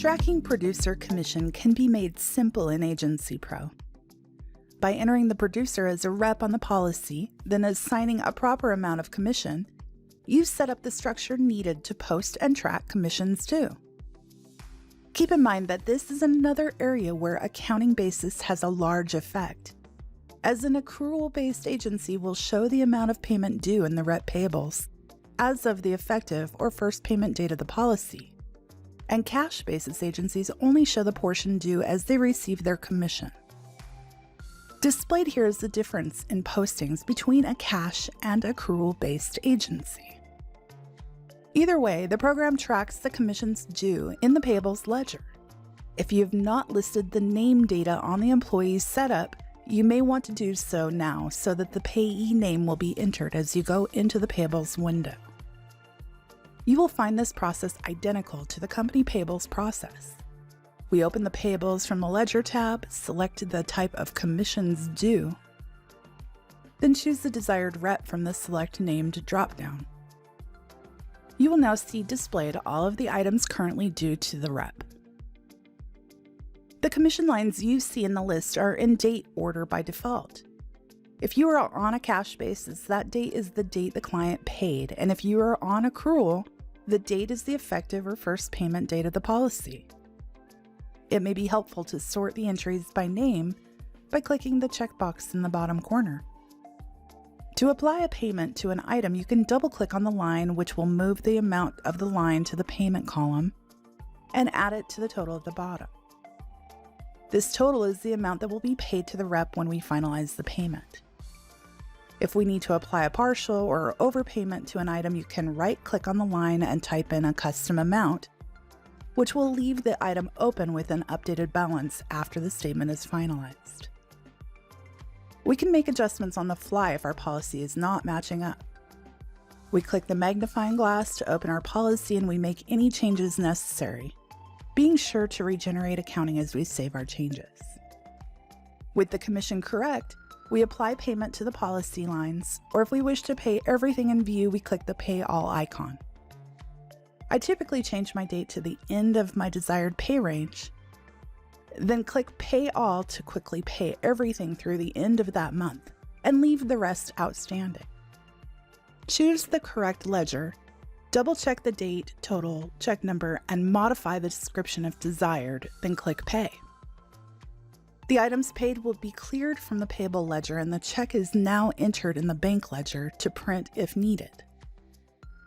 Tracking producer commission can be made simple in Agency Pro. By entering the producer as a rep on the policy, then assigning a proper amount of commission, you set up the structure needed to post and track commissions too. Keep in mind that this is another area where accounting basis has a large effect, as an accrual-based agency will show the amount of payment due in the rep payables as of the effective or first payment date of the policy, and cash-basis agencies only show the portion due as they receive their commission. Displayed here is the difference in postings between a cash and accrual-based agency. Either way, the program tracks the commissions due in the payables ledger. If you have not listed the name data on the employee's setup, you may want to do so now so that the payee name will be entered as you go into the payables window. You will find this process identical to the company payables process. We open the payables from the Ledger tab, select the type of commissions due, then choose the desired rep from the Select Named dropdown. You will now see displayed all of the items currently due to the rep. The commission lines you see in the list are in date order by default. If you are on a cash basis, that date is the date the client paid, and if you are on accrual, the date is the effective or first payment date of the policy. It may be helpful to sort the entries by name by clicking the checkbox in the bottom corner. To apply a payment to an item, you can double-click on the line, which will move the amount of the line to the payment column, and add it to the total at the bottom. This total is the amount that will be paid to the rep when we finalize the payment. If we need to apply a partial or overpayment to an item, you can right-click on the line and type in a custom amount, which will leave the item open with an updated balance after the statement is finalized. We can make adjustments on the fly if our policy is not matching up. We click the magnifying glass to open our policy and we make any changes necessary, being sure to regenerate accounting as we save our changes. With the commission correct, we apply payment to the policy lines, or if we wish to pay everything in view, we click the Pay All icon. I typically change my date to the end of my desired pay range, then click Pay All to quickly pay everything through the end of that month and leave the rest outstanding. Choose the correct ledger, double-check the date, total, check number, and modify the description if desired, then click Pay. The items paid will be cleared from the payable ledger and the check is now entered in the bank ledger to print if needed.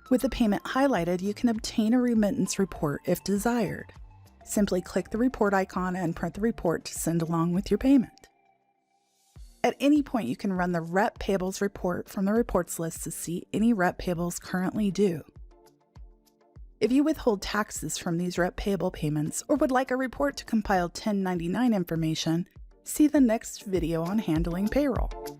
With the payment highlighted, you can obtain a remittance report if desired. Simply click the report icon and print the report to send along with your payment. At any point, you can run the Rep Payables report from the reports list to see any Rep Payables currently due. If you withhold taxes from these Rep Payable payments or would like a report to compile 1099 information, see the next video on handling payroll.